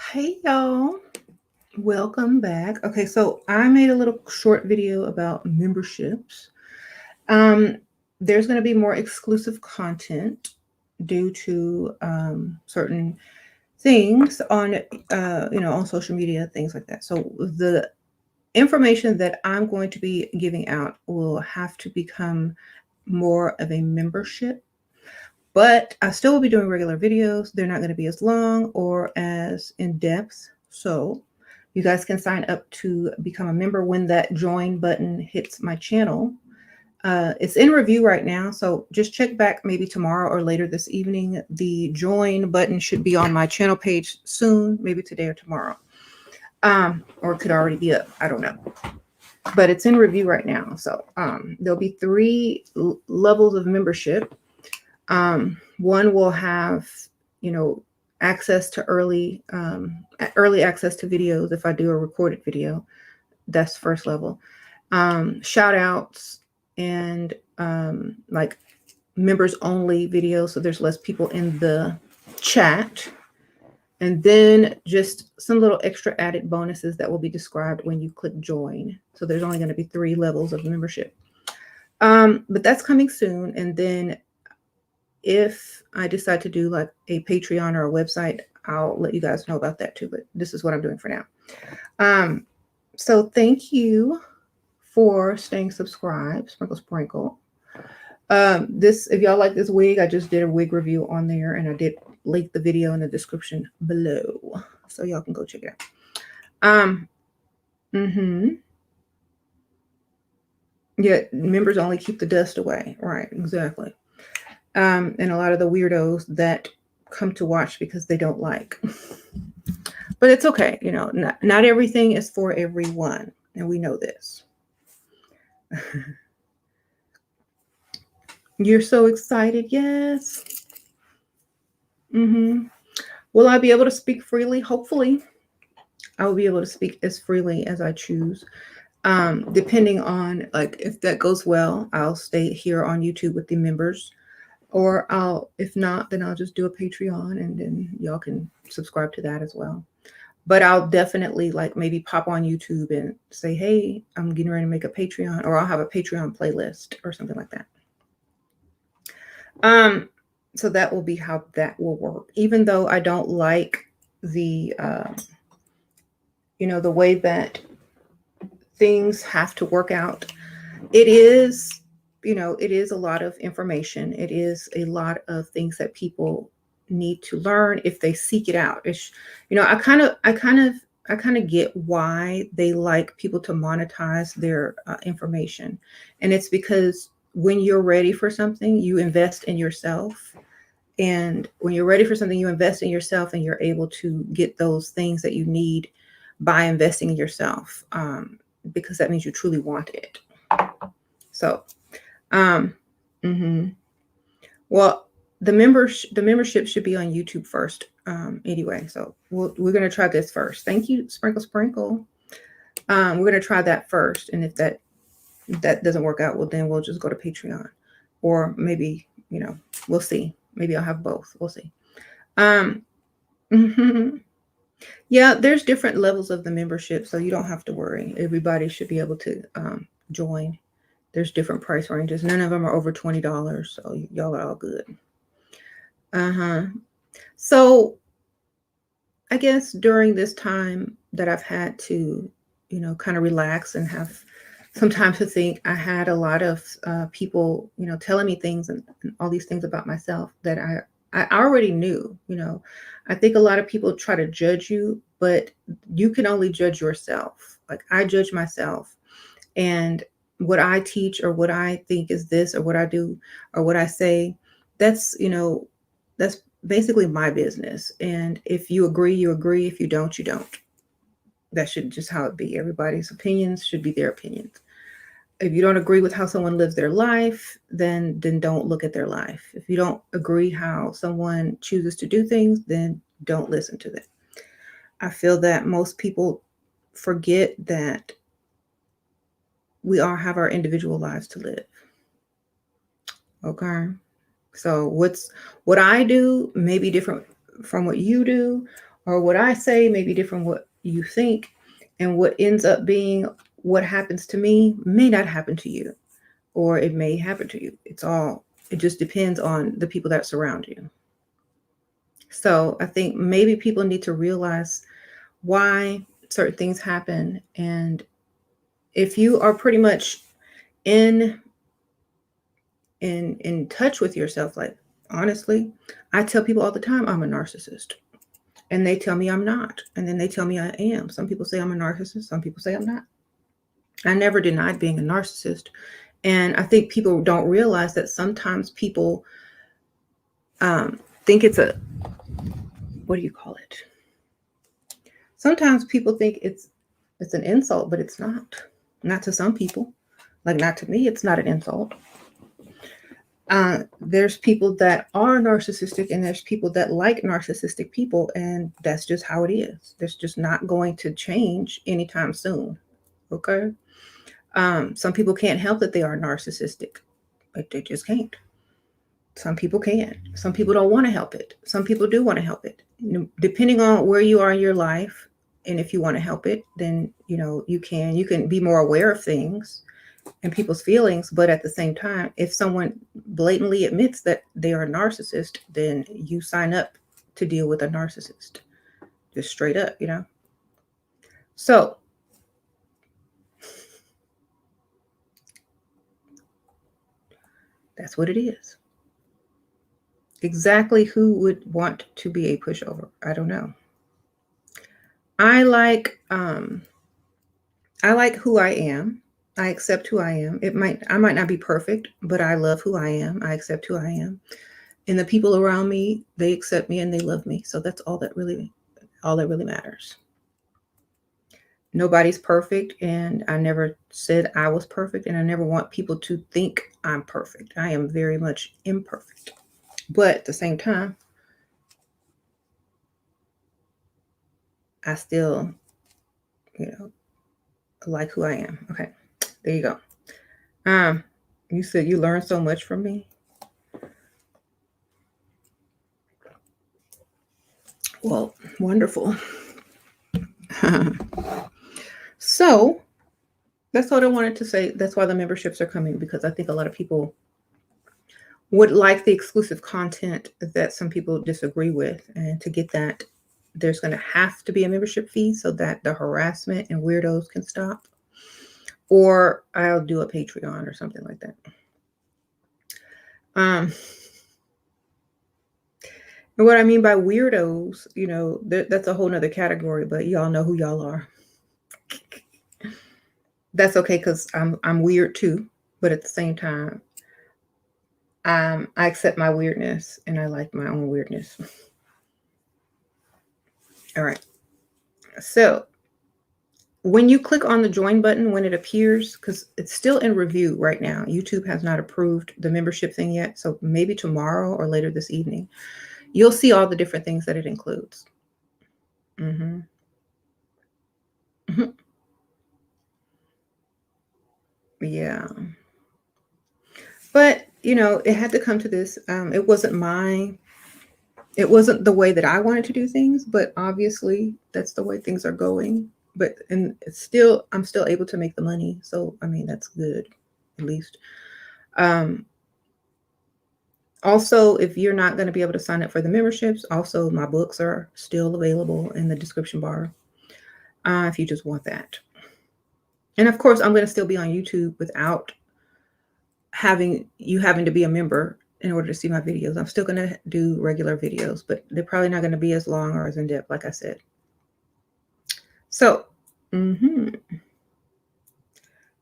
Hey y'all, welcome back. Okay, so I made a little short video about memberships. Um, there's going to be more exclusive content due to certain things on on social media, things like that. So the information that I'm going to be giving out will have to become more of a membership, but I still will be doing regular videos. They're not going to be as long or as in depth. So you guys can sign up to become a member when that join button hits my channel. It's in review right now, so just check back maybe tomorrow or later this evening. The join button should be on my channel page soon, maybe today or tomorrow. Or it could already be up. I don't know. But it's in review right now. So there'll be three levels of membership. One will have, you know, access to early access to videos. If I do a recorded video, that's first level. Shout outs and like members only videos. So there's less people in the chat. And then just some little extra added bonuses that will be described when you click join. So there's only going to be 3 levels of membership. But that's coming soon. And then if I decide to do like a Patreon or a website, I'll let you guys know about that too. But this is what I'm doing for now. So thank you for staying subscribed, Sprinkle. If y'all like this wig, I just did a wig review on there, and I did link the video in the description below, so y'all can go check it out. Yeah, members only keep the dust away. Right, exactly. And a lot of the weirdos that come to watch because they don't like. But it's okay, you know, not everything is for everyone, and we know this. You're so excited, yes. Will I be able to speak freely? Hopefully, I will be able to speak as freely as I choose. Depending on, like, if that goes well, I'll stay here on YouTube with the members. Or if not, then I'll just do a Patreon, and then y'all can subscribe to that as well. But I'll definitely like maybe pop on YouTube and say, hey, I'm getting ready to make a Patreon, or I'll have a Patreon playlist or something like that. So that will be how that will work. Even though I don't like the, the way that things have to work out. It is, it is a lot of information. It is a lot of things that people need to learn if they seek it out. It's, I kind of get why they like people to monetize their information. And it's because when you're ready for something, you invest in yourself. And when you're ready for something, you invest in yourself, and you're able to get those things that you need by investing in yourself, because that means you truly want it. So, well, the membership should be on YouTube first. Anyway, so we're going to try this first. Thank you, Sprinkle. We're going to try that first. And if that doesn't work out, well, then we'll just go to Patreon, or maybe, we'll see. Maybe I'll have both. We'll see. Yeah, there's different levels of the membership, so you don't have to worry. Everybody should be able to join. There's different price ranges. None of them are over $20, so y'all are all good. So I guess during this time that I've had to, kind of relax and have some time to think, I had a lot of people, telling me things and all these things about myself that I already knew. I think a lot of people try to judge you, but you can only judge yourself. Like, I judge myself, and what I teach or what I think is this, or what I do or what I say, that's basically my business. And if you agree, you agree. If you don't, you don't. That should just how it be. Everybody's opinions should be their opinions. If you don't agree with how someone lives their life, then don't look at their life. If you don't agree how someone chooses to do things, then don't listen to them. I feel that most people forget that we all have our individual lives to live. Okay. So what I do may be different from what you do, or what I say may be different what you think, and what ends up being what happens to me may not happen to you, or it may happen to you. It just depends on the people that surround you. So I think maybe people need to realize why certain things happen. And if you are pretty much in in touch with yourself, like, honestly, I tell people all the time I'm a narcissist. And they tell me I'm not. And then they tell me I am. Some people say I'm a narcissist. Some people say I'm not. I never denied being a narcissist. And I think people don't realize that sometimes people think it's a, what do you call it? Sometimes people think it's an insult, but it's not. Not to some people. Like, not to me, it's not an insult. There's people that are narcissistic, and there's people that like narcissistic people, and that's just how it is. That's just not going to change anytime soon. Okay. Some people can't help that they are narcissistic. Like, they just can't. Some people can. Some people don't want to help it. Some people do want to help it. Depending on where you are in your life, and if you want to help it, then you can. You can be more aware of things and people's feelings, but at the same time, if someone blatantly admits that they are a narcissist, then you sign up to deal with a narcissist. Just straight up. So that's what it is. Exactly who would want to be a pushover? I don't know. I like who I am. I accept who I am. I might not be perfect, but I love who I am. I accept who I am. And the people around me, they accept me and they love me. So that's all that really matters. Nobody's perfect, and I never said I was perfect, and I never want people to think I'm perfect. I am very much imperfect. But at the same time, I still, like who I am. Okay. There you go. You said you learned so much from me. Well, wonderful. So that's what I wanted to say. That's why the memberships are coming, because I think a lot of people would like the exclusive content that some people disagree with. And to get that, there's going to have to be a membership fee so that the harassment and weirdos can stop. Or I'll do a Patreon or something like that. And what I mean by weirdos, that's a whole nother category, but y'all know who y'all are. That's okay, because I'm weird too, but at the same time, I accept my weirdness and I like my own weirdness. All right. So when you click on the join button, when it appears, because it's still in review right now, YouTube has not approved the membership thing yet. So maybe tomorrow or later this evening, you'll see all the different things that it includes. Mm-hmm. Mm-hmm. Yeah. But, it had to come to this. It wasn't the way that I wanted to do things, but obviously that's the way things are going. But, and I'm still able to make the money. So, I mean, that's good, at least. Also, if you're not going to be able to sign up for the memberships, also my books are still available in the description bar, if you just want that. And of course, I'm going to still be on YouTube without having to be a member in order to see my videos. I'm still going to do regular videos, but they're probably not going to be as long or as in depth, like I said. So,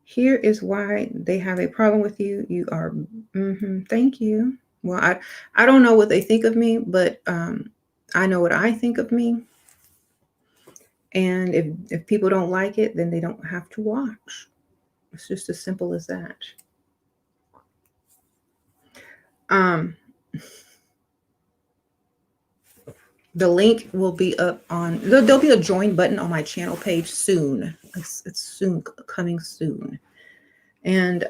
here is why they have a problem with you. You are, thank you. Well, I don't know what they think of me, but I know what I think of me. And if people don't like it, then they don't have to watch. It's just as simple as that. The link will be up on, there'll be a join button on my channel page soon. It's soon, coming soon. And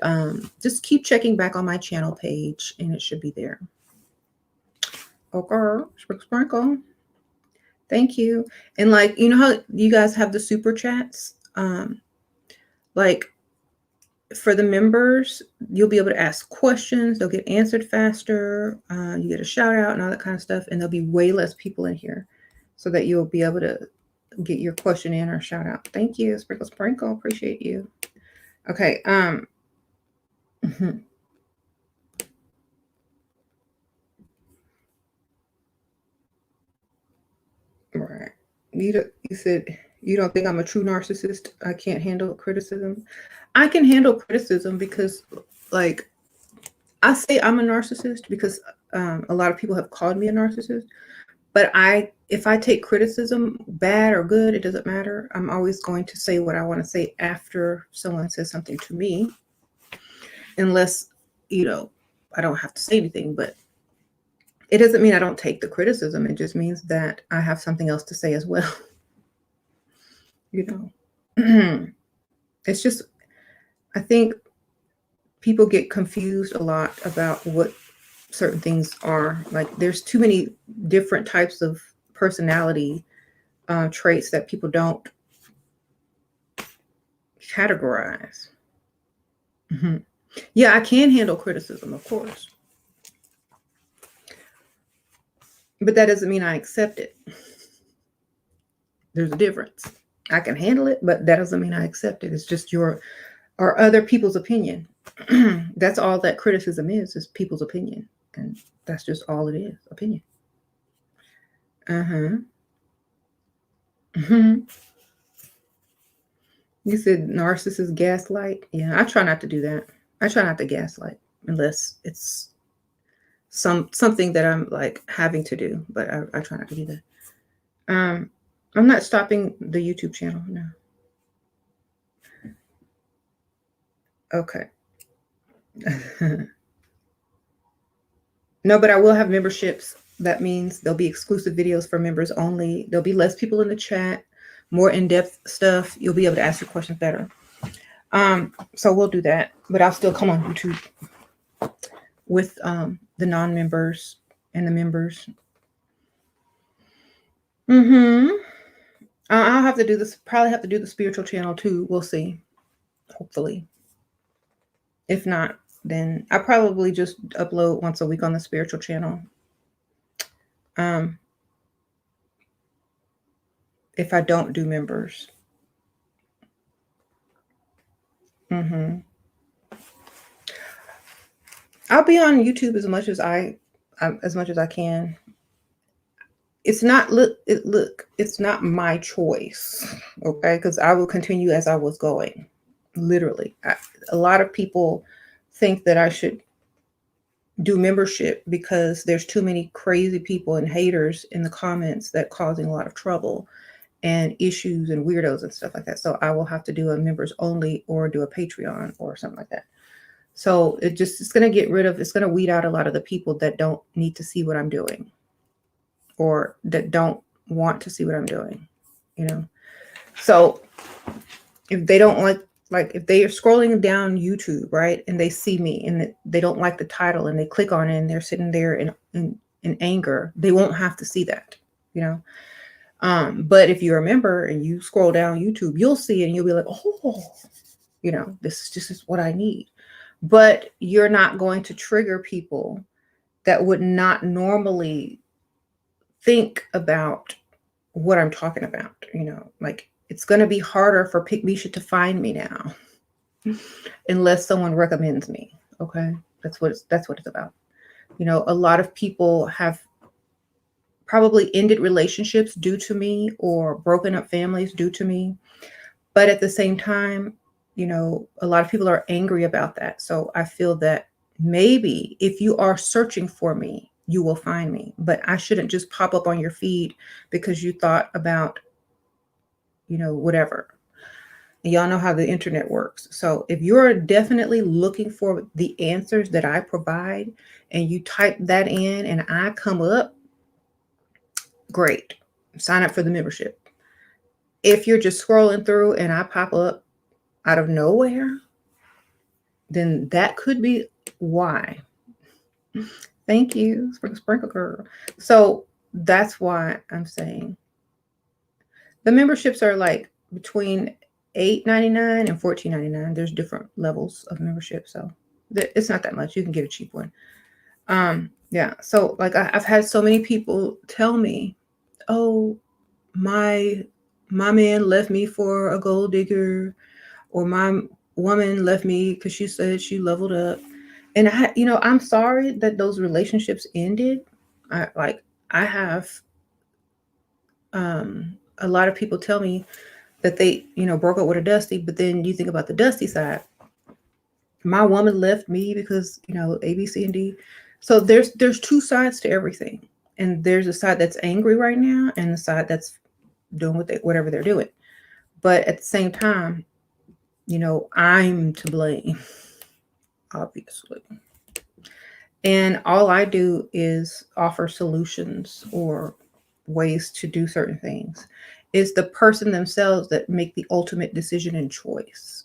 just keep checking back on my channel page and it should be there. Okay, sprinkle. Thank you. And like, you know how you guys have the super chats? Like for the members, you'll be able to ask questions. They'll get answered faster. You get a shout out and all that kind of stuff. And there'll be way less people in here so that you'll be able to get your question in or shout out. Thank you, Sprinkle Sprinkle. Appreciate you. Okay. Right. You said you don't think I'm a true narcissist. I can't handle criticism. I can handle criticism because, like, I say I'm a narcissist because a lot of people have called me a narcissist. But if I take criticism, bad or good, it doesn't matter. I'm always going to say what I want to say after someone says something to me, unless, I don't have to say anything. But it doesn't mean I don't take the criticism. It just means that I have something else to say as well. It's just, I think people get confused a lot about what certain things are. Like, there's too many different types of personality traits that people don't categorize. Yeah, I can handle criticism, of course. But that doesn't mean I accept it. There's a difference. I can handle it, but that doesn't mean I accept it. It's just your or other people's opinion. That's all that criticism is people's opinion. And that's just all it is, opinion. You said narcissist gaslight. Yeah, I try not to do that. I try not to gaslight unless it's something that I'm like having to do, but I try not to do that. I'm not stopping the YouTube channel, no. Okay. No, but I will have memberships. That means there'll be exclusive videos for members only. There'll be less people in the chat, more in-depth stuff. You'll be able to ask your questions better. So we'll do that, but I'll still come on YouTube with the non-members and the members. I'll have to do this, probably have to do the spiritual channel too. We'll see. Hopefully. If not, then I probably just upload once a week on the spiritual channel. If I don't do members. I'll be on YouTube as much as I can. It's not it's not my choice, okay? Because I will continue as I was going. Literally, a lot of people think that I should do membership because there's too many crazy people and haters in the comments that causing a lot of trouble and issues and weirdos and stuff like that. So I will have to do a members only or do a Patreon or something like that. So it's going to it's going to weed out a lot of the people that don't need to see what I'm doing or that don't want to see what I'm doing, So if they don't like if they are scrolling down YouTube, right, and they see me and they don't like the title and they click on it and they're sitting there in anger, they won't have to see that, But if you're a member and you scroll down YouTube, you'll see it and you'll be like, oh, this is what I need. But you're not going to trigger people that would not normally think about what I'm talking about, like it's going to be harder for Pick Misha to find me now unless someone recommends me. Okay. That's what it's about. A lot of people have probably ended relationships due to me or broken up families due to me. But at the same time, a lot of people are angry about that. So I feel that maybe if you are searching for me, you will find me. But I shouldn't just pop up on your feed because you thought about, whatever. Y'all know how the internet works. So if you're definitely looking for the answers that I provide and you type that in and I come up, great. Sign up for the membership. If you're just scrolling through and I pop up out of nowhere, then that could be why. Thank you, Sprinkle Girl. So that's why I'm saying The memberships are like between $8.99 and $14.99. There's different levels of membership, so it's not that much. You can get a cheap one. Yeah. So like I've had so many people tell me, "Oh, my man left me for a gold digger, or my woman left me because she said she leveled up." And I'm sorry that those relationships ended. I have a lot of people tell me that they, broke up with a Dusty, but then you think about the Dusty side. My woman left me because, A, B, C, and D. So there's two sides to everything. And there's a side that's angry right now and the side that's doing whatever they're doing. But at the same time, I'm to blame, obviously. And all I do is offer solutions or ways to do certain things. It's the person themselves that make the ultimate decision and choice.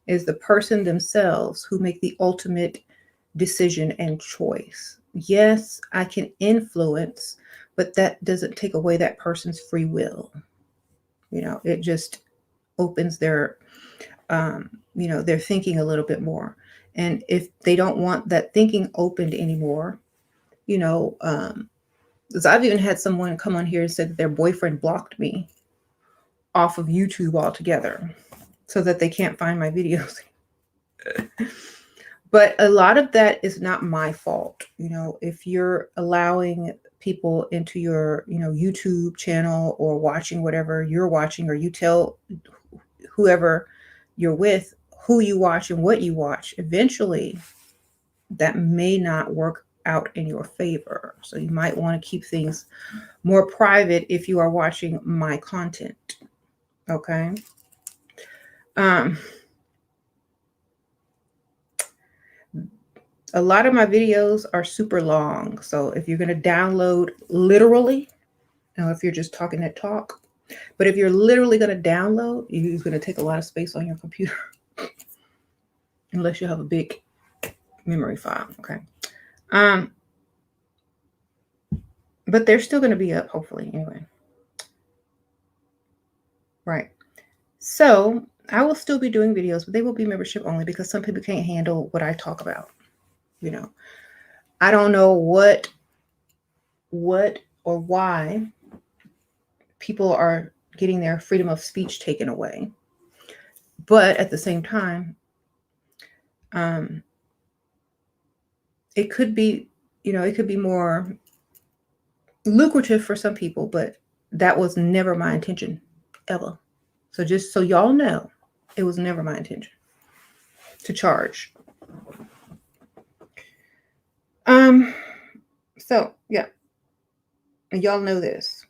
Is the person themselves who make the ultimate decision and choice. Yes, I can influence, but that doesn't take away that person's free will. It just opens their thinking a little bit more. And if they don't want that thinking opened anymore, because I've even had someone come on here and said that their boyfriend blocked me off of YouTube altogether so that they can't find my videos. But a lot of that is not my fault. If you're allowing people into your, YouTube channel or watching whatever you're watching, or you tell whoever you're with who you watch and what you watch, eventually that may not work out in your favor. So you might want to keep things more private if you are watching my content. Okay. A lot of my videos are super long. So if you're going to download literally, if you're just talking that talk, but if you're literally going to download, it's going to take a lot of space on your computer unless you have a big memory file. Okay. But they're still going to be up, hopefully, anyway. Right. So I will still be doing videos, but they will be membership only because some people can't handle what I talk about. I don't know what or why people are getting their freedom of speech taken away. But at the same time, it could be, it could be more lucrative for some people, but that was never my intention, ever. So just so y'all know, it was never my intention to charge. So yeah, and y'all know this.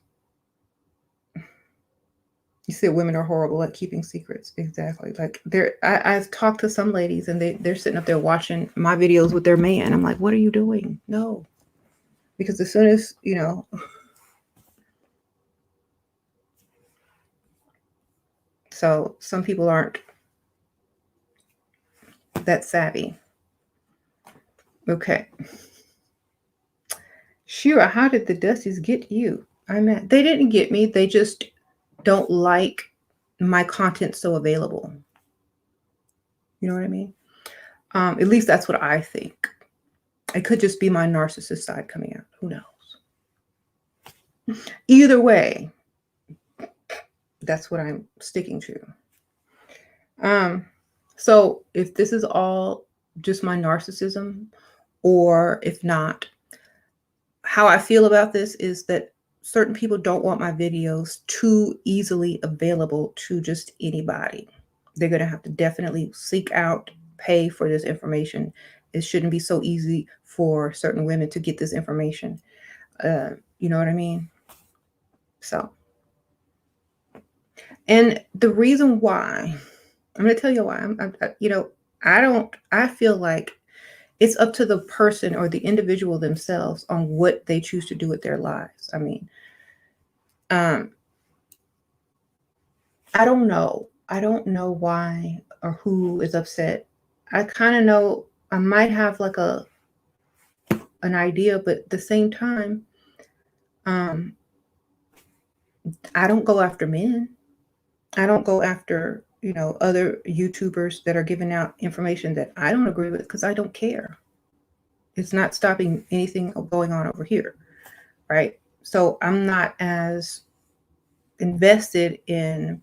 You said women are horrible at keeping secrets. Exactly. Like I've talked to some ladies and they're sitting up there watching my videos with their man. I'm like, what are you doing? No. Because as soon as, so some people aren't that savvy. Okay. Shira, how did the Dusties get you? They didn't get me. They just don't like my content so available. You know what I mean? At least that's what I think. It could just be my narcissist side coming out. Who knows? Either way, that's what I'm sticking to. So if this is all just my narcissism, or if not, how I feel about this is that certain people don't want my videos too easily available to just anybody. They're going to have to definitely seek out, pay for this information. It shouldn't be so easy for certain women to get this information. You know what I mean? So, and the reason why, I'm going to tell you why. I feel like it's up to the person or the individual themselves on what they choose to do with their lives. I mean, I don't know. I don't know why or who is upset. I kind of know I might have like an idea, but at the same time, I don't go after men. I don't go after, other YouTubers that are giving out information that I don't agree with because I don't care. It's not stopping anything going on over here, right? So I'm not as invested in,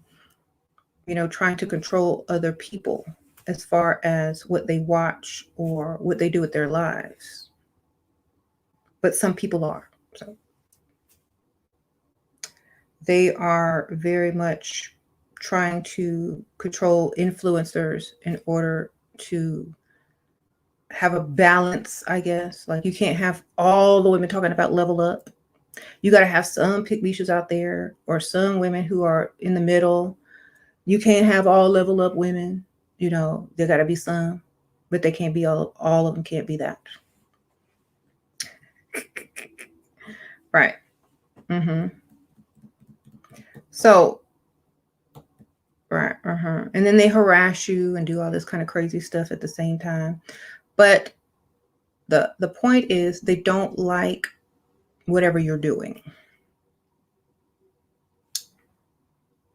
trying to control other people as far as what they watch or what they do with their lives. But some people are. So they are very much trying to control influencers in order to have a balance, I guess. Like you can't have all the women talking about level up. You got to have some pick out there or some women who are in the middle. You can't have all level up women. There got to be some, but they can't be all of them can't be that. Right. Mm-hmm. So, right. Uh-huh. And then they harass you and do all this kind of crazy stuff at the same time. But the point is they don't like whatever you're doing.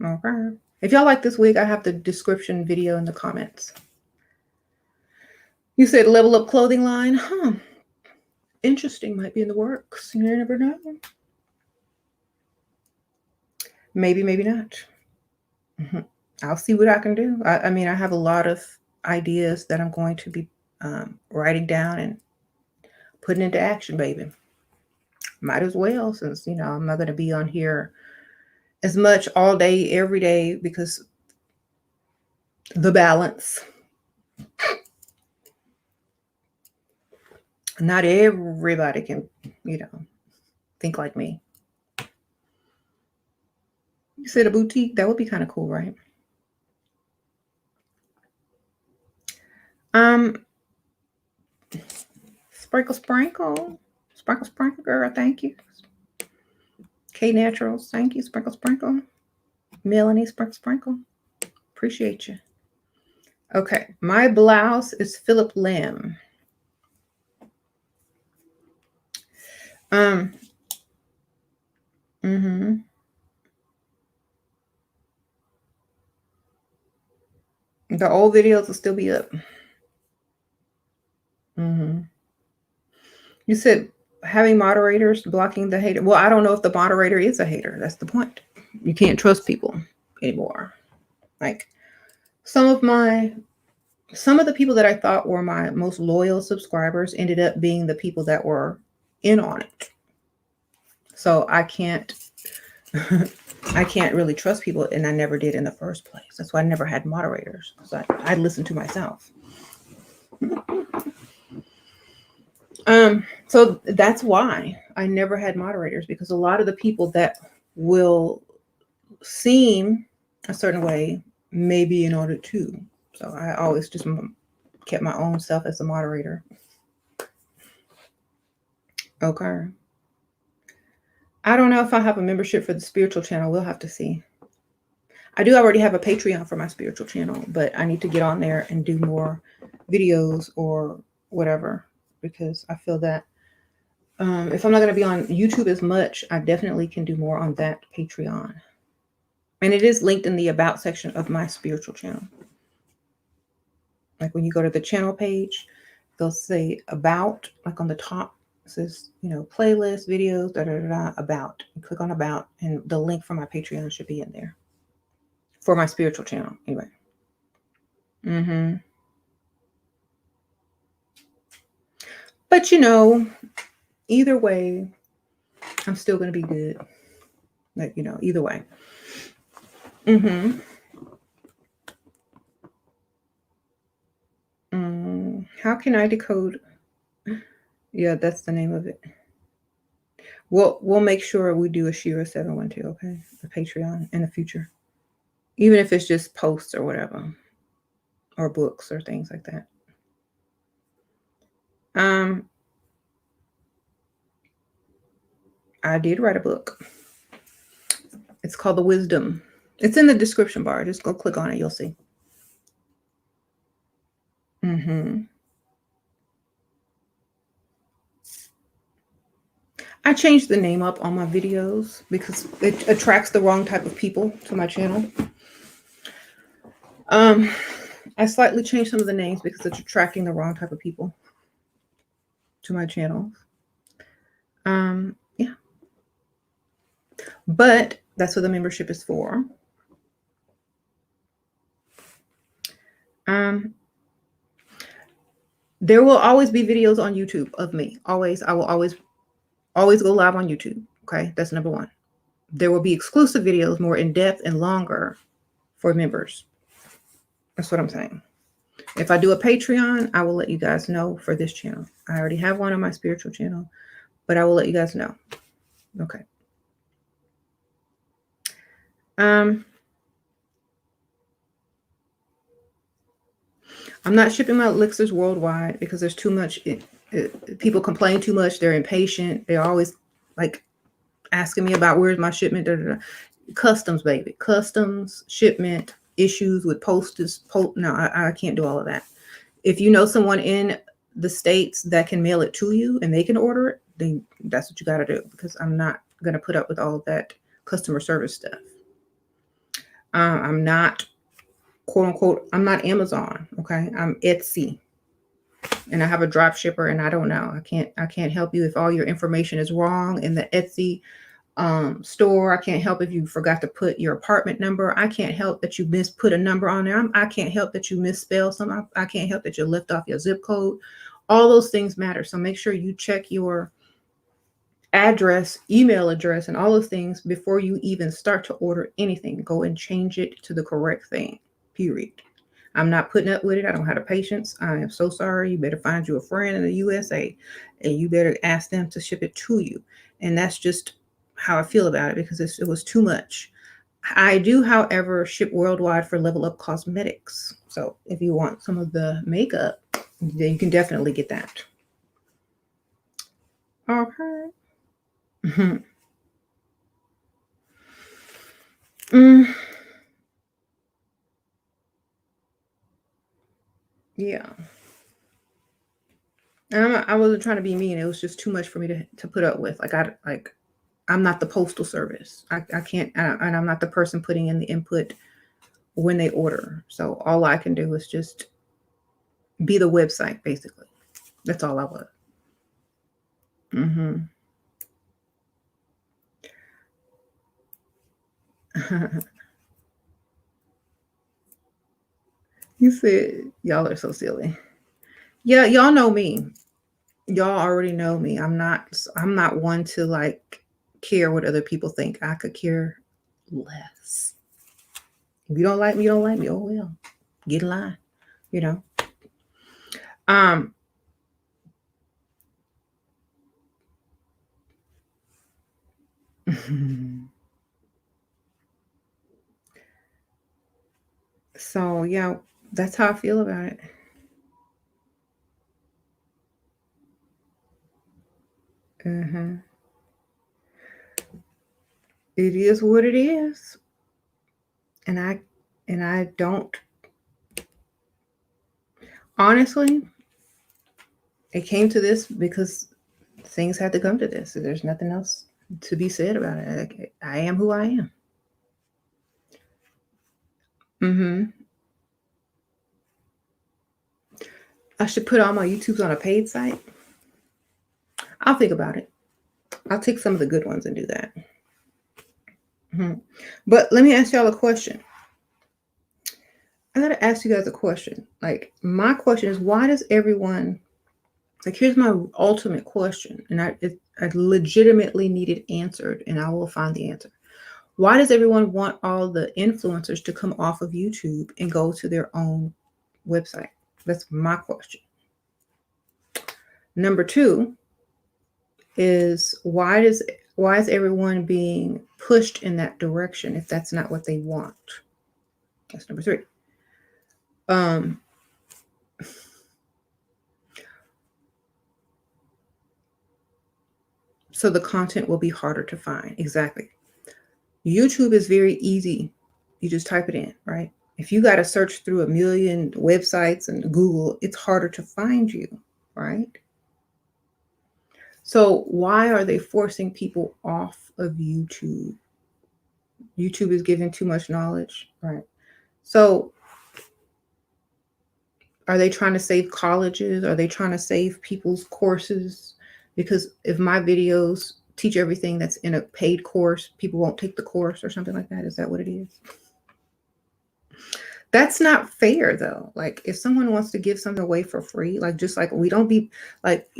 Okay. If y'all like this wig, I have the description video in the comments. You said level up clothing line? Huh. Interesting. Might be in the works. You never know. Maybe, maybe not. Mm-hmm. I'll see what I can do. I mean, I have a lot of ideas that I'm going to be writing down and putting into action, baby. Might as well, since, I'm not going to be on here as much all day, every day, because the balance. Not everybody can, think like me. You said a boutique, that would be kind of cool, right? Sprinkle, sprinkle. Sprinkle, sprinkle, girl, thank you. K Naturals, thank you. Sprinkle, sprinkle. Melanie, sprinkle, sprinkle. Appreciate you. Okay, my blouse is Philip Lim. Mm-hmm. The old videos will still be up. Mm-hmm. You said having moderators blocking the hater. Well, I don't know if the moderator is a hater. That's the point. You can't trust people anymore. Like some of the people that I thought were my most loyal subscribers ended up being the people that were in on it. So I can't I can't really trust people, and I never did in the first place. That's why I never had moderators. So I listened to myself. So that's why I never had moderators, because a lot of the people that will seem a certain way may be in order too. So I always just kept my own self as a moderator. Okay. I don't know if I have a membership for the spiritual channel. We'll have to see. I do already have a Patreon for my spiritual channel, but I need to get on there and do more videos or whatever, because I feel that if I'm not going to be on YouTube as much, I definitely can do more on that Patreon. And it is linked in the about section of my spiritual channel. Like when you go to the channel page, they'll say about, like on the top, it says, playlist, videos, about. You click on about, and the link for my Patreon should be in there. For my spiritual channel, anyway. Mm-hmm. But either way, I'm still going to be good. Like, either way. Mm-hmm. How can I decode? Yeah, that's the name of it. We'll make sure we do a SheRaSeven one too, okay? A Patreon in the future. Even if it's just posts or whatever. Or books or things like that. I did write a book. It's called The Wisdom. It's in the description bar. Just go click on it. You'll see. Mm-hmm. I changed the name up on my videos because it attracts the wrong type of people to my channel. I slightly changed some of the names because it's attracting the wrong type of people to my channel. Yeah. But that's what the membership is for. There will always be videos on YouTube of me. Always. I will always go live on YouTube. Okay. That's number one. There will be exclusive videos, more in depth and longer for members. That's what I'm saying. If I do a Patreon, I will let you guys know for this channel. I already have one on my spiritual channel, but I will let you guys know. Okay. I'm not shipping my elixirs worldwide because there's too much. People complain too much. They're impatient. They're always like asking me about where's my shipment. Customs, baby. Customs, shipment, issues with postage. No, I can't do all of that. If you know someone in the States that can mail it to you and they can order it, then that's what you got to do, because I'm not going to put up with all of that customer service stuff. I'm not, quote unquote, I'm not Amazon. Okay. I'm Etsy, and I have a drop shipper, and I don't know. I can't help you if all your information is wrong in the Etsy store. I can't help if you forgot to put your apartment number. I can't help that you put a number on there. I can't help that you misspell something. I can't help that you left off your zip code. All those things matter. So make sure you check your address, email address, and all those things before you even start to order anything. Go and change it to the correct thing, period. I'm not putting up with it. I don't have the patience. I am so sorry. You better find you a friend in the USA, and you better ask them to ship it to you. And that's just how I feel about it, because it was too much. I do, however, ship worldwide for Level Up Cosmetics. So if you want some of the makeup, then you can definitely get that. Okay. Yeah. And I wasn't trying to be mean. It was just too much for me to put up with. I'm not the postal service. I can't, and I'm not the person putting in the input when they order. So all I can do is just be the website, basically. That's all I was. You said y'all are so silly. Yeah, y'all know me. Y'all already know me. I'm not one to like care what other people think. I could care less. If you don't like me, you don't like me. Oh well. Get in line, you know. Um so yeah, that's how I feel about it. It is what it is. And I don't, honestly, it came to this because things had to come to this. So there's nothing else to be said about it. I am who I am. I should put all my YouTubes on a paid site. I'll think about it. I'll take some of the good ones and do that. But let me ask y'all a question. I gotta ask you guys a question. Like, my question is, why does everyone, like, here's my ultimate question, and I legitimately need it answered, and I will find the answer. Why does everyone want all the influencers to come off of YouTube and go to their own website? That's my question. Number two is, why is everyone being pushed in that direction if that's not what they want? That's number three. So the content will be harder to find. Exactly. YouTube is very easy. You just type it in, right? If you got to search through a million websites and Google, it's harder to find you, right? So why are they forcing people off of YouTube? YouTube is giving too much knowledge, right? So are they trying to save colleges? Are they trying to save people's courses? Because if my videos teach everything that's in a paid course, people won't take the course or something like that. Is that what it is? That's not fair though. Like if someone wants to give something away for free, like just like we don't be like,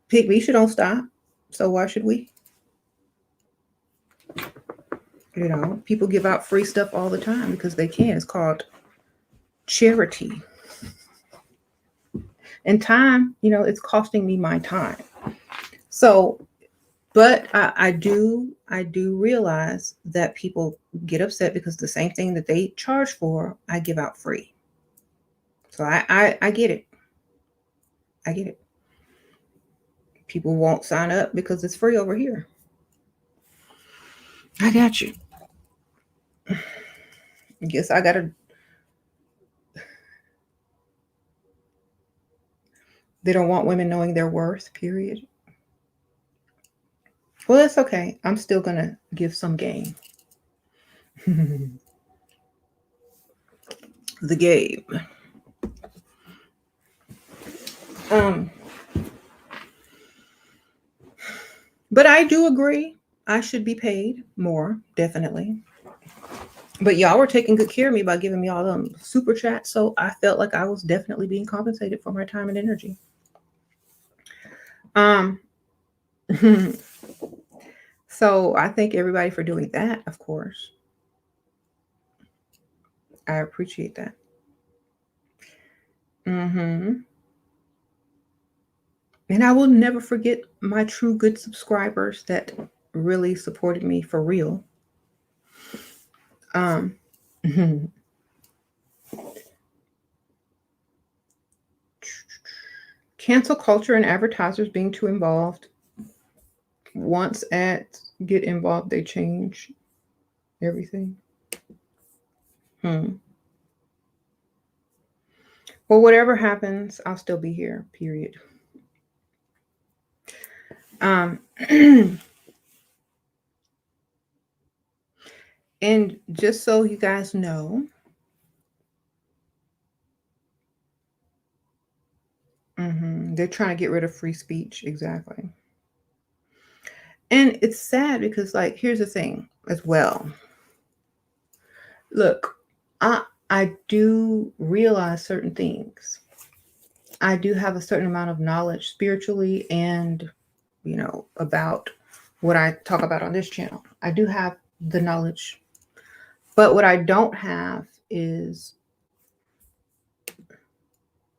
Pig Misha don't stop. So why should we? People give out free stuff all the time because they can. It's called charity. And time, it's costing me my time. So, but I do realize that people get upset because the same thing that they charge for, I give out free. So I get it. I get it. People won't sign up because it's free over here. I got you. I guess I gotta. They don't want women knowing their worth. Period. Well, that's okay. I'm still gonna give some game. The game. Um, but I do agree. I should be paid more, definitely. But y'all were taking good care of me by giving me all them super chats, so I felt like I was definitely being compensated for my time and energy. Um, so I thank everybody for doing that, of course. I appreciate that. And I will never forget my true good subscribers that really supported me for real. Um, cancel culture and advertisers being too involved. Once ads get involved, they change everything. Well, whatever happens, I'll still be here, period. Um, and just so you guys know, they're trying to get rid of free speech. Exactly. And it's sad because, like, here's the thing as well. Look, I do realize certain things. I do have a certain amount of knowledge spiritually and, about what I talk about on this channel. I do have the knowledge. But what I don't have is,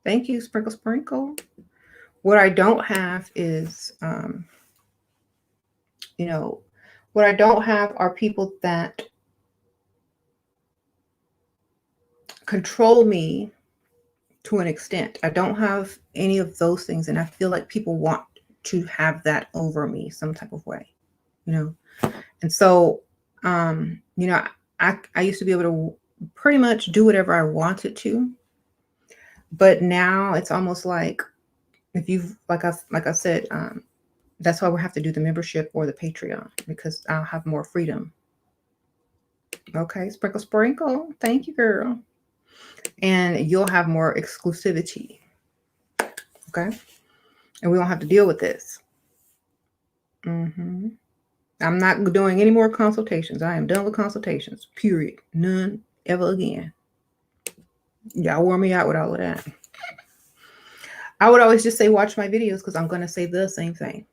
thank you, Sprinkle Sprinkle. What I don't have is, what I don't have are people that control me to an extent. I don't have any of those things. And I feel like people want to have that over me some type of way, And so, I used to be able to pretty much do whatever I wanted to. But now it's almost like if you've, like I said, that's why we have to do the membership or the Patreon because I'll have more freedom. Okay, Sprinkle Sprinkle. Thank you, girl. And you'll have more exclusivity. Okay? And we don't have to deal with this. I'm not doing any more consultations. I am done with consultations. Period. None ever again. Y'all wore me out with all of that. I would always just say watch my videos because I'm going to say the same thing.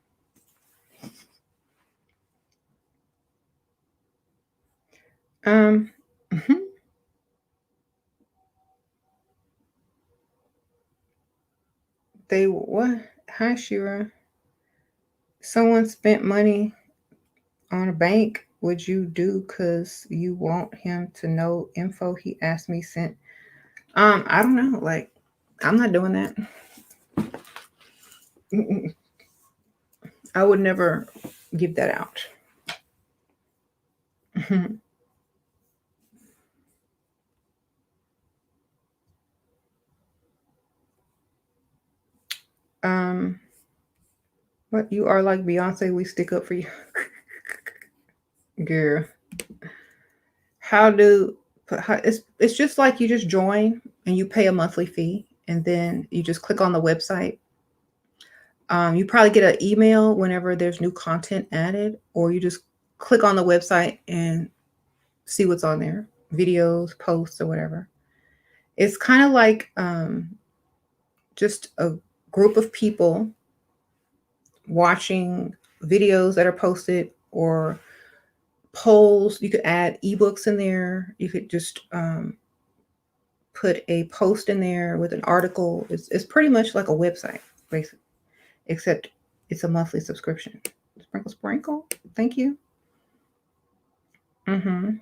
They what? Hi, Shira. Someone spent money on a bank. Would you do because you want him to know info he asked me sent? I don't know. Like, I'm not doing that. I would never give that out. um What, you are like Beyonce, we stick up for you. Girl. It's just like you just join and you pay a monthly fee and then you just click on the website. You probably get an email whenever there's new content added, or you just click on the website and see what's on there, videos, posts, or whatever. It's kind of like just a group of people watching videos that are posted or polls. You could add ebooks in there. You could just put a post in there with an article. It's pretty much like a website, basically, except it's a monthly subscription. Sprinkle, sprinkle. Thank you. Mm-hmm.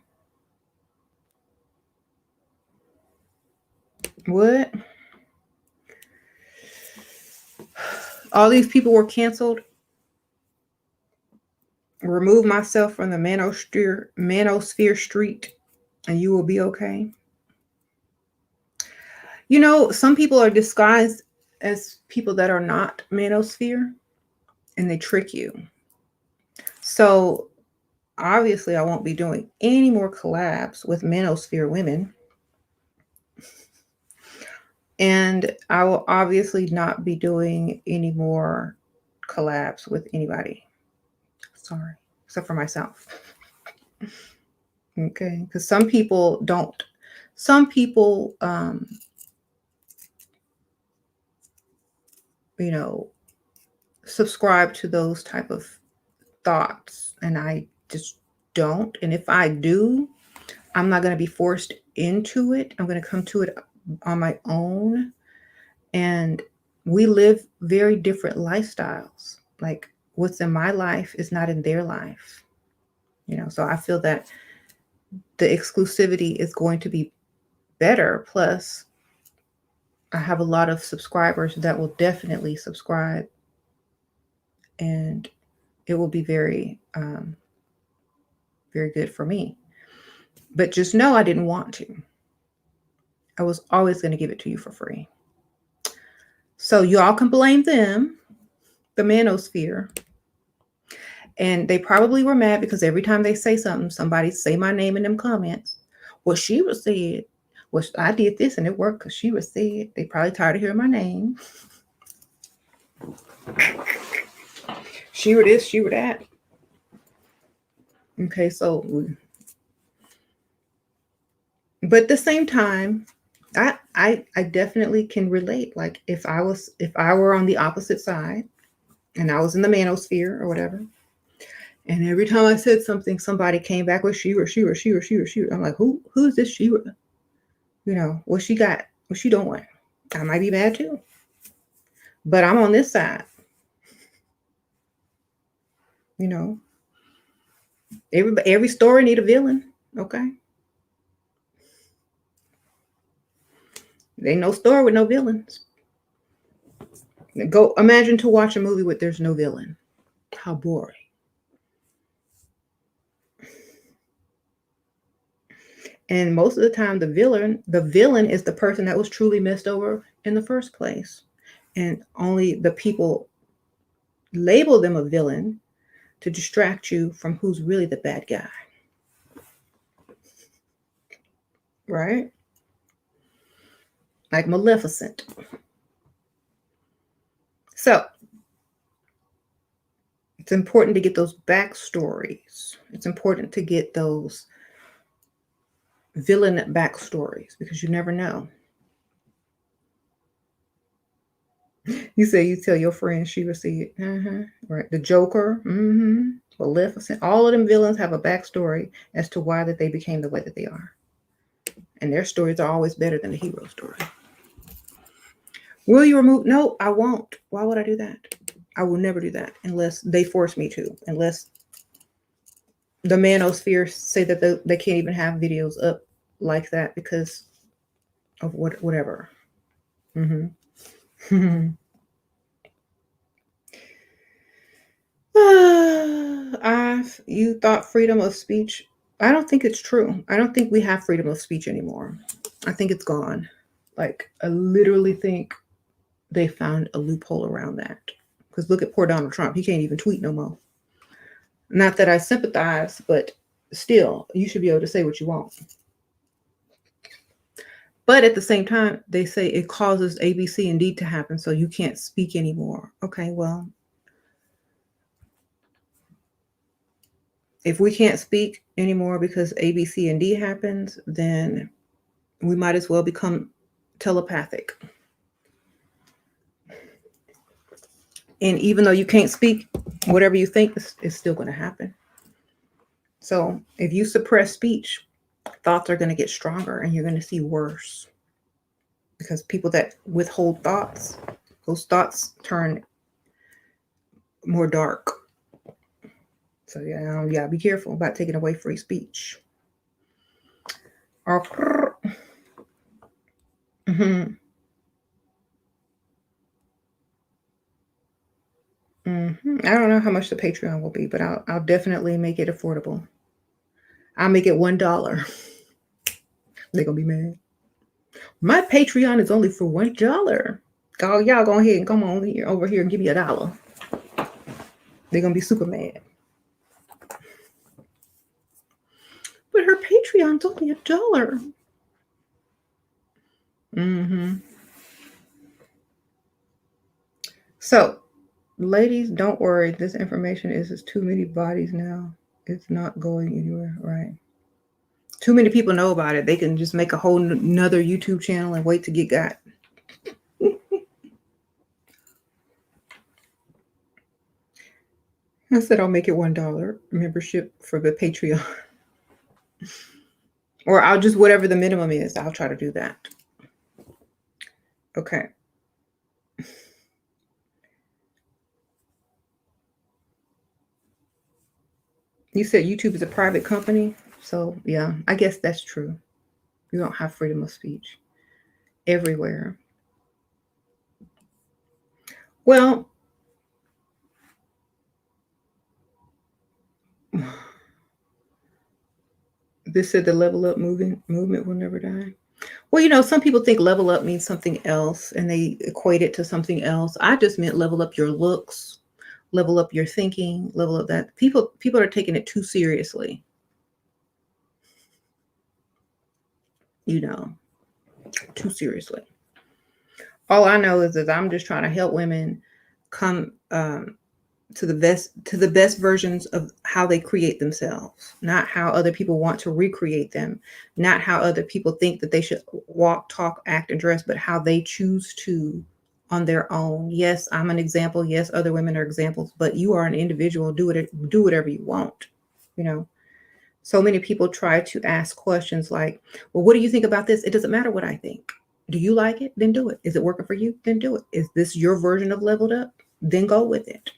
What? All these people were canceled. Remove myself from the manosphere street and you will be okay. You know, some people are disguised as people that are not manosphere and they trick you. So obviously I won't be doing any more collabs with manosphere women. And I will obviously not be doing any more collabs with anybody. Sorry, except for myself. Okay, because some people don't. Some people, subscribe to those type of thoughts, and I just don't. And if I do, I'm not going to be forced into it. I'm going to come to it on my own. And we live very different lifestyles. Like what's in my life is not in their life. So I feel that the exclusivity is going to be better. Plus, I have a lot of subscribers that will definitely subscribe, and it will be very, very good for me. But just know I didn't want to. I was always going to give it to you for free. So y'all can blame them, the manosphere. And they probably were mad because every time they say something, somebody say my name in them comments. Well, SheRa said, well, I did this and it worked because SheRa said. They probably tired of hearing my name. SheRa this, SheRa that. Okay, so, but at the same time, I definitely can relate. Like if I were on the opposite side and I was in the manosphere or whatever, and every time I said something, somebody came back with SheRa, SheRa, SheRa, SheRa, SheRa. I'm like, who's this SheRa? What she got? What she doing? I might be mad too. But I'm on this side. Every story need a villain. Okay. There ain't no story with no villains. Go imagine to watch a movie with there's no villain. How boring. And most of the time the villain is the person that was truly messed over in the first place. And only the people label them a villain to distract you from who's really the bad guy. Right? Like Maleficent. So it's important to get those backstories. It's important to get those villain backstories because you never know. You say you tell your friends SheRa said, right? The Joker, Maleficent. All of them villains have a backstory as to why that they became the way that they are, and their stories are always better than the hero story. Will you remove? No, I won't. Why would I do that? I will never do that unless they force me to. Unless the manosphere say that they can't even have videos up like that because of whatever. You thought freedom of speech. I don't think it's true. I don't think we have freedom of speech anymore. I think it's gone. Like I literally think they found a loophole around that. Because look at poor Donald Trump. He can't even tweet no more. Not that I sympathize, but still, you should be able to say what you want. But at the same time, they say it causes A, B, C, and D to happen, so you can't speak anymore. Okay, well, if we can't speak anymore because A, B, C, and D happens, then we might as well become telepathic. And even though you can't speak, whatever you think is still going to happen. So if you suppress speech, thoughts are going to get stronger and you're going to see worse. Because people that withhold thoughts, those thoughts turn more dark. So yeah, be careful about taking away free speech. Mm-hmm. Mm-hmm. I don't know how much the Patreon will be, but I'll definitely make it affordable. I'll make it $1. They're gonna be mad. My Patreon is only for $1. Oh, y'all go ahead and come on here over here and give me $1. They're gonna be super mad. But her Patreon's only $1. Mm-hmm. So, ladies, don't worry. This information is too many bodies now. It's not going anywhere, right? Too many people know about it. They can just make a whole another YouTube channel and wait to get got. I said I'll make it $1 membership for the Patreon. Or I'll just, whatever the minimum is, I'll try to do that. Okay. You said YouTube is a private company. So yeah, I guess that's true. You don't have freedom of speech everywhere. Well, this said the level up movement will never die. Well, some people think level up means something else and they equate it to something else. I just meant level up your looks, level up your thinking, level up that. People are taking it too seriously. Too seriously. All I know is that I'm just trying to help women come to the best versions of how they create themselves, not how other people want to recreate them, not how other people think that they should walk, talk, act, and dress, but how they choose to on their own. Yes, I'm an example. Yes, other women are examples, but you are an individual. Do whatever you want. So many people try to ask questions like, well, what do you think about this? It doesn't matter what I think. Do you like it? Then do it. Is it working for you? Then do it. Is this your version of leveled up? Then go with it.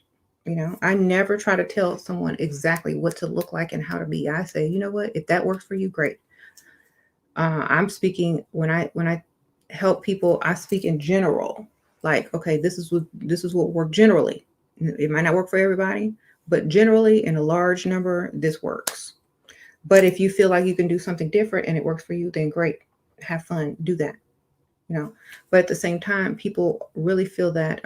I never try to tell someone exactly what to look like and how to be. I say, you know what? If that works for you, great. I'm speaking when I help people. I speak in general. Like, okay, this is what works generally. It might not work for everybody, but generally, in a large number, this works. But if you feel like you can do something different and it works for you, then great. Have fun. Do that. But at the same time, people really feel that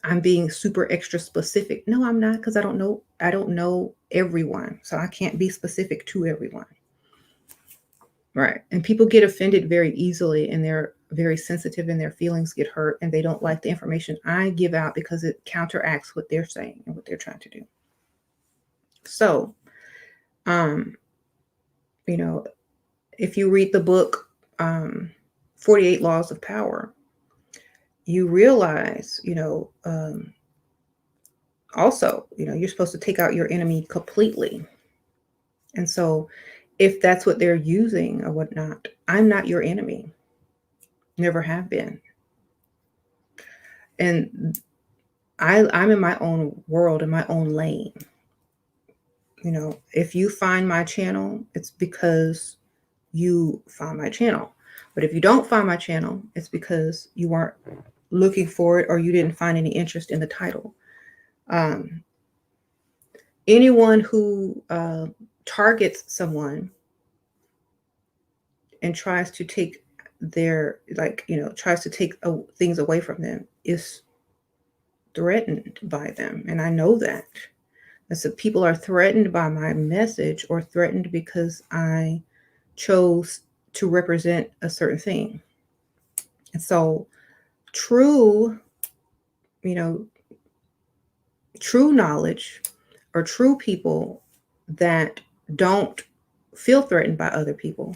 I'm being super extra specific. No, I'm not, because I don't know everyone. So I can't be specific to everyone. Right. And people get offended very easily and they're very sensitive and their feelings get hurt and they don't like the information I give out because it counteracts what they're saying and what they're trying to do. So, if you read the book 48 Laws of Power, you realize, also, you're supposed to take out your enemy completely. And so if that's what they're using or whatnot, I'm not your enemy. Never have been. And I'm in my own world, in my own lane. If you find my channel, it's because you found my channel. But if you don't find my channel, it's because you weren't looking for it or you didn't find any interest in the title. Anyone who targets someone and tries to take tries to take things away from them is threatened by them. And I know that. I said people are threatened by my message or threatened because I chose to represent a certain thing. And so true, you know, true knowledge or true people that don't feel threatened by other people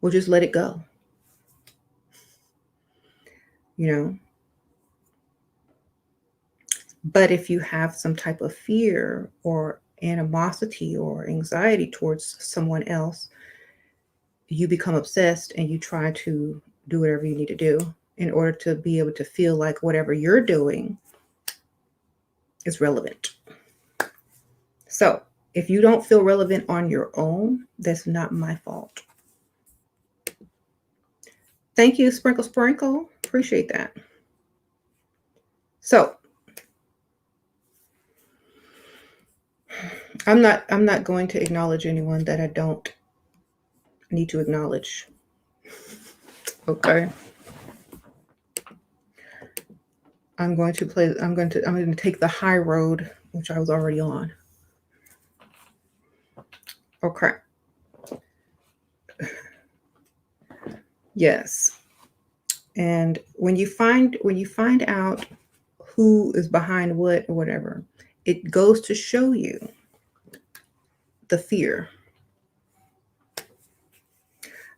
will just let it go. You know, but if you have some type of fear or animosity or anxiety towards someone else, you become obsessed and you try to do whatever you need to do in order to be able to feel like whatever you're doing is relevant. So if you don't feel relevant on your own, that's not my fault. Thank you, Sprinkle Sprinkle. Appreciate that. So I'm not going to acknowledge anyone that I don't need to acknowledge. Okay. I'm going to take the high road, which I was already on. Okay. Yes. And when you find out who is behind what or whatever, it goes to show you the fear.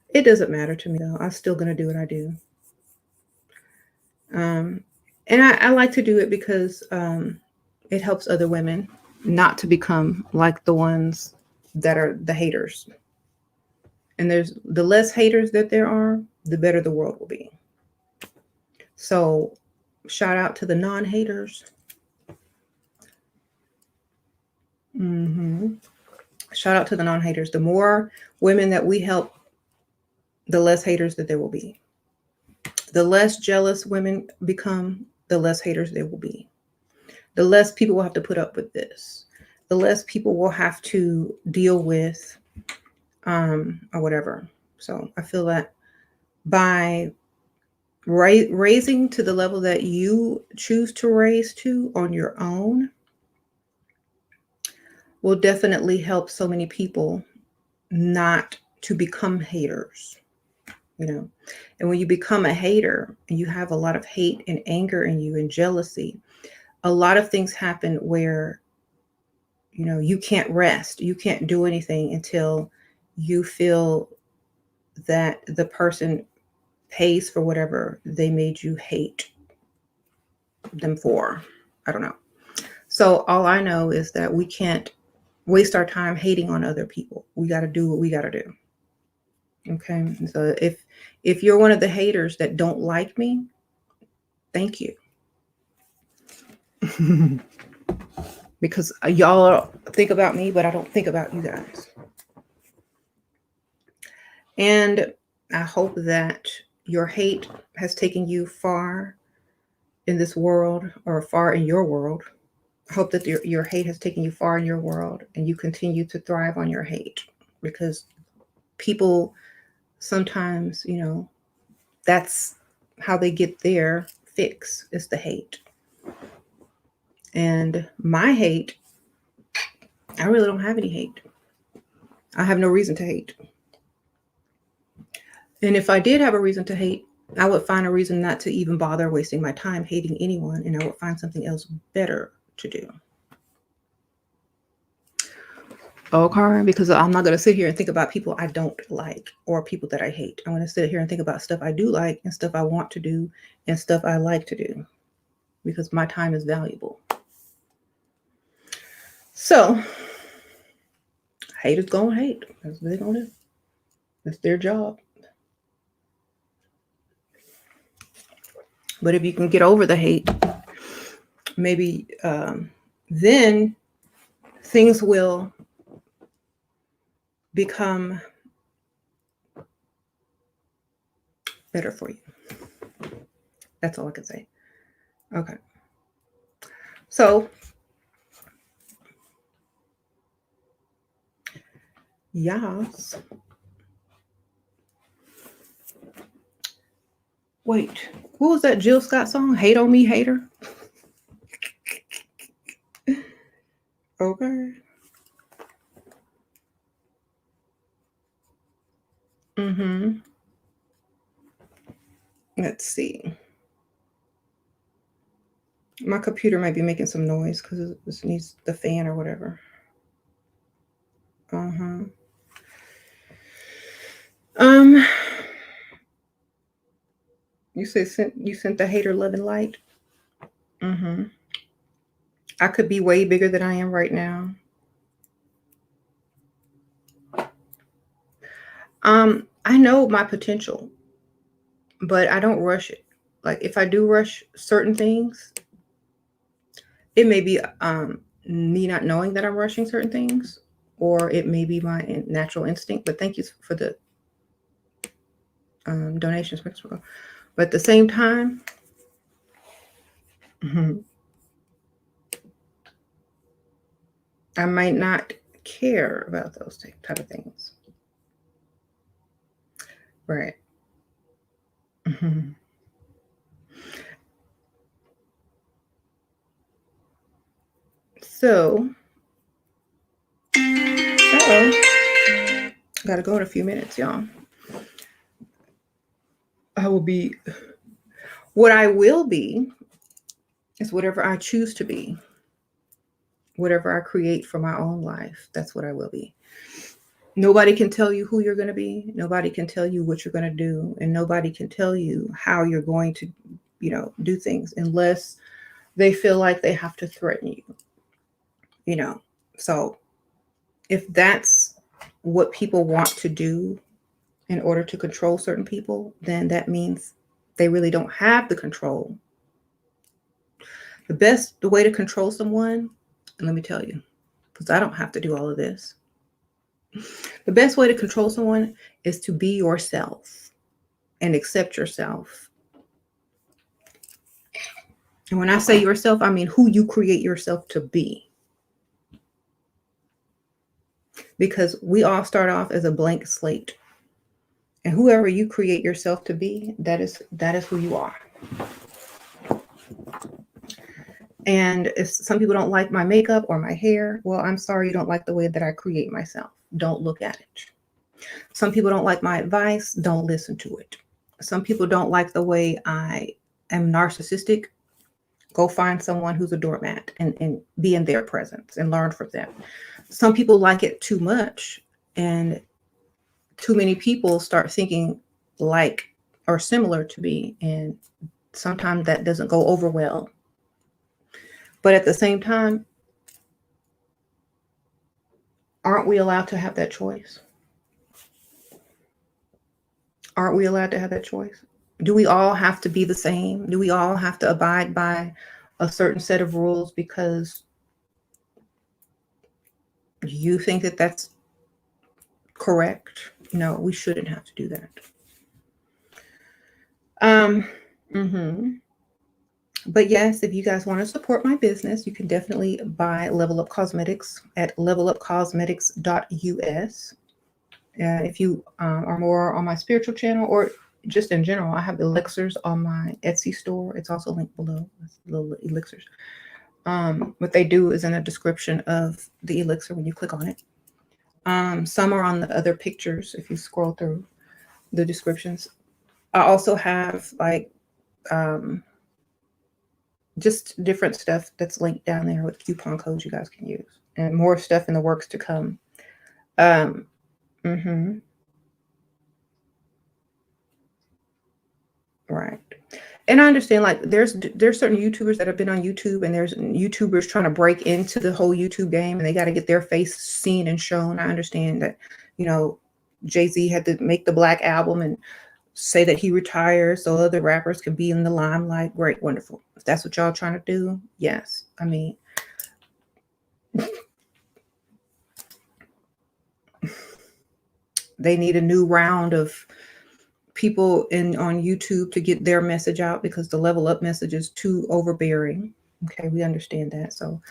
It doesn't matter to me though. I'm still gonna do what I do. And I like to do it because it helps other women not to become like the ones that are the haters. And there's the less haters that there are, the better the world will be. So shout out to the non-haters. Shout out to the non-haters. The more women that we help, the less haters that there will be. The less jealous women become, the less haters there will be. The less people will have to put up with this. The less people will have to deal with or whatever. So I feel that by raising to the level that you choose to raise to on your own will definitely help so many people not to become haters, you know. And when you become a hater and you have a lot of hate and anger in you and jealousy, a lot of things happen where, you know, you can't rest, you can't do anything until you feel that the person pays for whatever they made you hate them for. I don't know. So all I know is that we can't waste our time hating on other people. We got to do what we got to do. Okay. So if you're one of the haters that don't like me, thank you. Because y'all think about me, but I don't think about you guys. And I hope that your hate has taken you far in this world or far in your world. I hope that your hate has taken you far in your world and you continue to thrive on your hate, because people sometimes, you know, that's how they get their fix is the hate. And my hate, I really don't have any hate. I have no reason to hate. And if I did have a reason to hate, I would find a reason not to even bother wasting my time hating anyone, and I would find something else better to do. Okay, because I'm not going to sit here and think about people I don't like or people that I hate. I'm going to sit here and think about stuff I do like and stuff I want to do and stuff I like to do, because my time is valuable. So, haters gonna hate. That's what they're gonna do. That's their job. But if you can get over the hate, maybe then things will become better for you. That's all I can say. Okay. So, yes. Wait, what was that Jill Scott song? Hate on Me, Hater? Okay. Mm-hmm. Let's see. My computer might be making some noise because this needs the fan or whatever. Uh-huh. Um, you said you sent the hater love and light. Mm-hmm. I could be way bigger than I am right now. I know my potential, but I don't rush it. Like if I do rush certain things, it may be me not knowing that I'm rushing certain things, or it may be my natural instinct. But thank you for the donations, Mexico. But at the same time, I might not care about those type of things. Right. So, gotta go in a few minutes, y'all. I will be, what I will be is whatever I choose to be, whatever I create for my own life. That's what I will be. Nobody can tell you who you're going to be. Nobody can tell you what you're going to do. And nobody can tell you how you're going to, do things unless they feel like they have to threaten you. So if that's what people want to do in order to control certain people, then that means they really don't have the control. The way to control someone, and let me tell you, because I don't have to do all of this. The best way to control someone is to be yourself and accept yourself. And when I say yourself, I mean who you create yourself to be. Because we all start off as a blank slate. And whoever you create yourself to be, that is who you are. And if some people don't like my makeup or my hair, well, I'm sorry you don't like the way that I create myself. Don't look at it. Some people don't like my advice. Don't listen to it. Some people don't like the way I am narcissistic. Go find someone who's a doormat and be in their presence and learn from them. Some people like it too much, and too many people start thinking like or similar to me, and sometimes that doesn't go over well. But at the same time, aren't we allowed to have that choice? Aren't we allowed to have that choice? Do we all have to be the same? Do we all have to abide by a certain set of rules because you think that that's correct? No, we shouldn't have to do that. But yes, if you guys want to support my business, you can definitely buy Level Up Cosmetics at levelupcosmetics.us. If you are more on my spiritual channel or just in general, I have elixirs on my Etsy store. It's also linked below. It's little elixirs. What they do is in the description of the elixir when you click on it. Some are on the other pictures if you scroll through the descriptions. I also have like just different stuff that's linked down there with coupon codes you guys can use, and more stuff in the works to come. Right. And I understand, like, there's certain YouTubers that have been on YouTube, and there's YouTubers trying to break into the whole YouTube game, and they got to get their face seen and shown. I understand that, Jay-Z had to make the Black album and say that he retires so other rappers can be in the limelight. Great, wonderful. If that's what y'all trying to do, yes. I mean, they need a new round of people on YouTube to get their message out, because the Level Up message is too overbearing. Okay, we understand that. So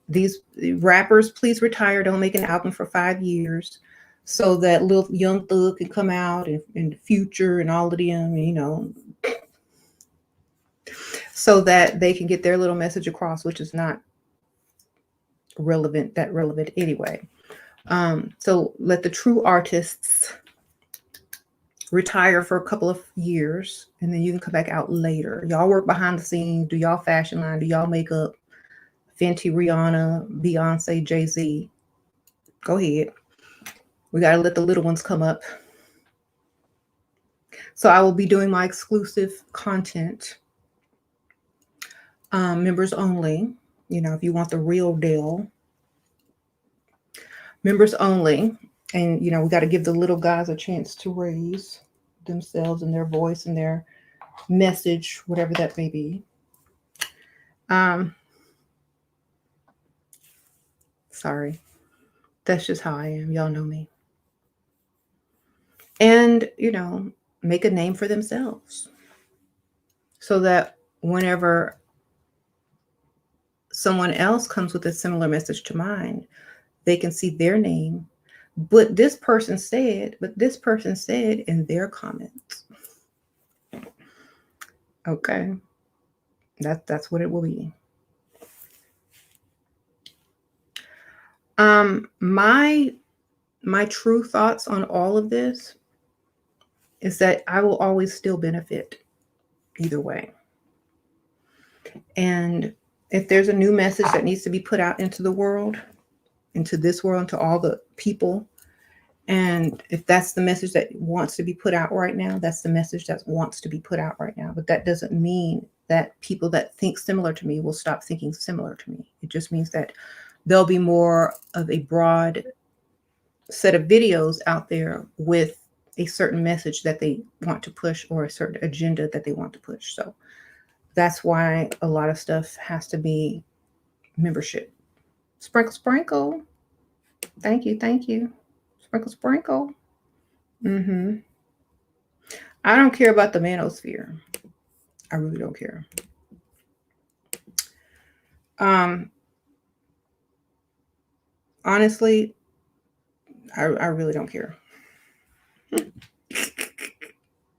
these rappers, please retire. Don't make an album for 5 years, so that little Young Thug can come out in the future and all of them, so that they can get their little message across, which is not relevant anyway. So let the true artists retire for a couple of years, and then you can come back out later. Y'all work behind the scenes, do y'all fashion line, do y'all makeup, Fenty, Rihanna, Beyonce, Jay-Z. Go ahead. We got to let the little ones come up. So I will be doing my exclusive content, members only. You know, if you want the real deal, members only. And, you know, we got to give the little guys a chance to raise themselves and their voice and their message, whatever that may be. Sorry. That's just how I am. Y'all know me. And, you know, make a name for themselves so that whenever someone else comes with a similar message to mine, they can see their name. But this person said in their comments. Okay. That's what it will be. My true thoughts on all of this is that I will always still benefit either way. And if there's a new message that needs to be put out into the world, into this world, into all the people, and if that's the message that wants to be put out right now, that's the message that wants to be put out right now. But that doesn't mean that people that think similar to me will stop thinking similar to me. It just means that there'll be more of a broad set of videos out there with a certain message that they want to push or a certain agenda that they want to push. So that's why a lot of stuff has to be membership. Sprinkle, sprinkle. Thank you, thank you. Sprinkle, sprinkle. I don't care about the manosphere. I really don't care. Honestly, I really don't care.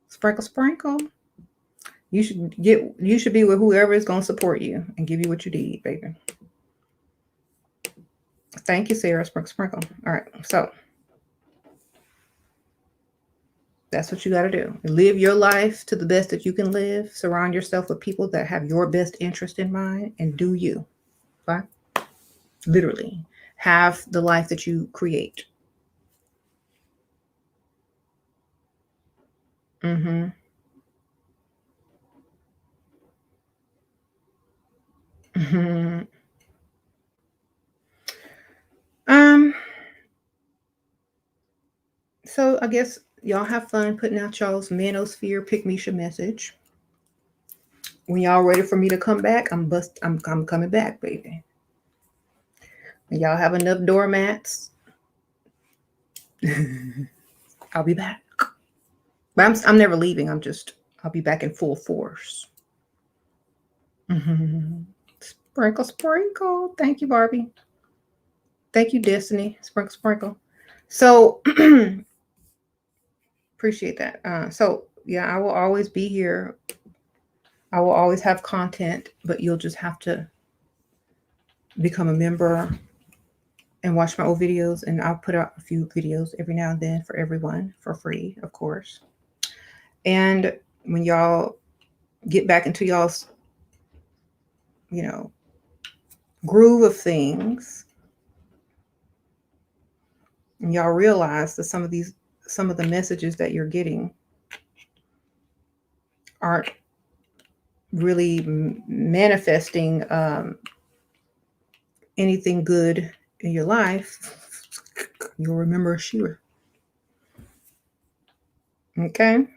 Sprinkle, sprinkle. You should be with whoever is going to support you and give you what you need, baby. Thank you, Sarah. Sprinkle, sprinkle. All right, so that's what you got to do. Live your life to the best that you can live. Surround yourself with people that have your best interest in mind, and do you. Okay? Literally, have the life that you create. Um. So I guess y'all have fun putting out y'all's manosphere pick Misha message. When y'all ready for me to come back, I'm coming back, baby. When y'all have enough doormats, I'll be back. But I'm never leaving. I'll be back in full force. Sprinkle, sprinkle. Thank you, Barbie. Thank you, Destiny. Sprinkle, sprinkle. So appreciate that. So yeah, I will always be here. I will always have content, but you'll just have to become a member and watch my old videos. And I'll put out a few videos every now and then for everyone for free, of course. And when y'all get back into y'all's, you know, groove of things, and y'all realize that some of the messages that you're getting aren't really manifesting anything good in your life, you'll remember Shira. Okay.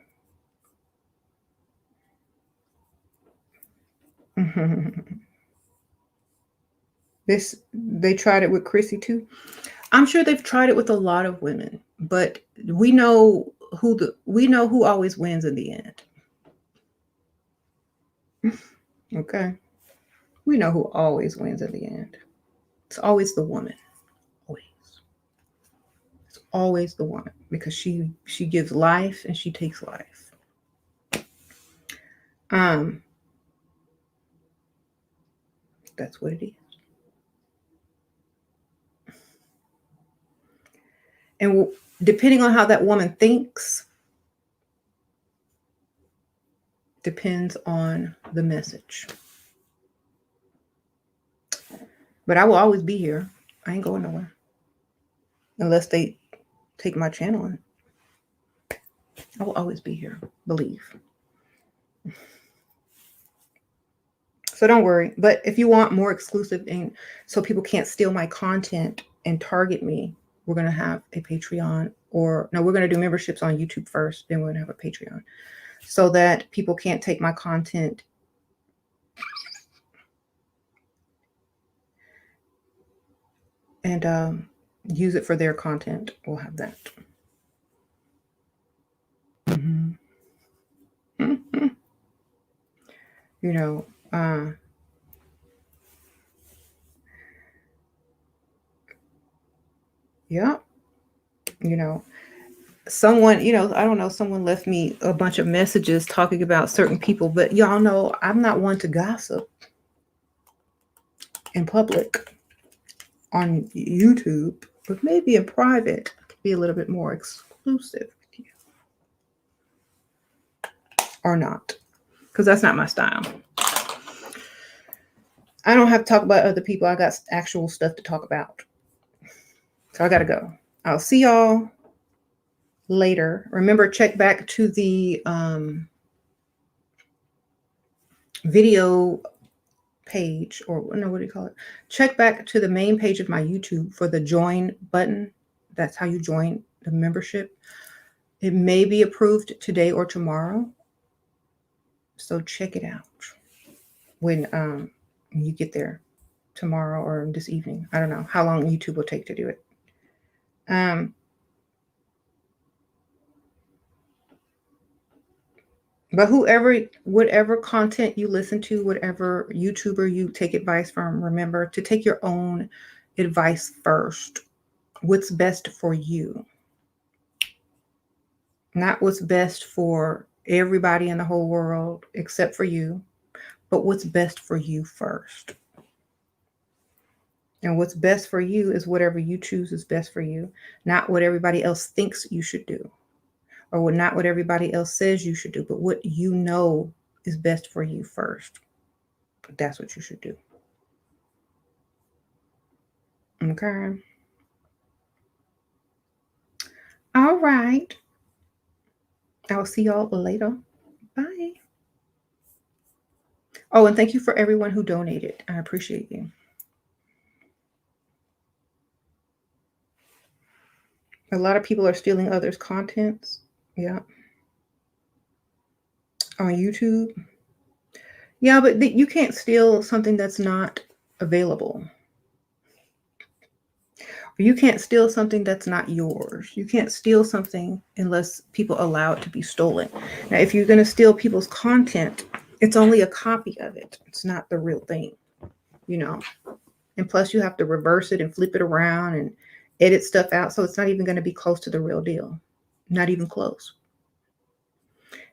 They tried it with Chrissy too. I'm sure they've tried it with a lot of women, but we know who always wins in the end. Okay. We know who always wins in the end. It's always the woman. Always. It's always the woman, because she gives life and she takes life. That's what it is. And depending on how that woman thinks, depends on the message. But I will always be here. I ain't going nowhere. Unless they take my channel, and I will always be here. Believe. So don't worry. But if you want more exclusive and so people can't steal my content and target me, we're going to have a Patreon, or no, we're going to do memberships on YouTube first. Then we're going to have a Patreon so that people can't take my content and use it for their content. We'll have that. You know, yeah, you know, someone, I don't know, someone left me a bunch of messages talking about certain people, but y'all know I'm not one to gossip in public on YouTube, but maybe in private, I could be a little bit more exclusive with you. Or not, because that's not my style. I don't have to talk about other people. I got actual stuff to talk about. So I got to go. I'll see y'all later. Remember, check back to the video page, or no, what do you call it? Check back to the main page of my YouTube for the join button. That's how you join the membership. It may be approved today or tomorrow. So check it out when you get there tomorrow or this evening. I don't know how long YouTube will take to do it. But whatever content you listen to, whatever YouTuber you take advice from, remember to take your own advice first. What's best for you? Not what's best for everybody in the whole world except for you, but what's best for you first. And what's best for you is whatever you choose is best for you, not what everybody else thinks you should do, or not what everybody else says you should do, but what you know is best for you first. That's what you should do. Okay. All right. I'll see y'all later. Bye. Oh, and thank you for everyone who donated. I appreciate you. A lot of people are stealing others' contents. Yeah. On YouTube. Yeah, but you can't steal something that's not available. You can't steal something that's not yours. You can't steal something unless people allow it to be stolen. Now, if you're going to steal people's content, it's only a copy of it. It's not the real thing, And plus, you have to reverse it and flip it around and edit stuff out. So it's not even going to be close to the real deal. Not even close.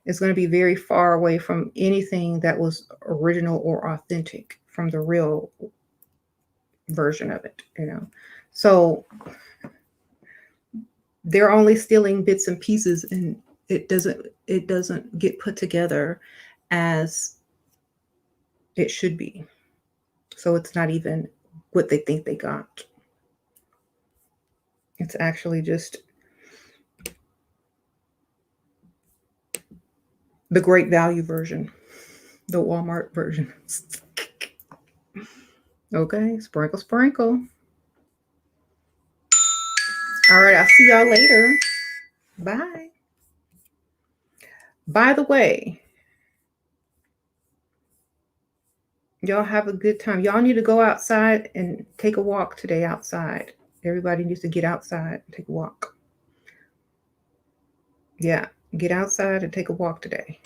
It's going to be very far away from anything that was original or authentic from the real version of it, So they're only stealing bits and pieces, and it doesn't get put together as it should be. So it's not even what they think they got. It's actually just the great value version, the Walmart version. Okay, sprinkle, sprinkle. All right, I'll see y'all later. Bye. By the way, y'all have a good time. Y'all need to go outside and take a walk today outside. Everybody needs to get outside and take a walk. Yeah, get outside and take a walk today.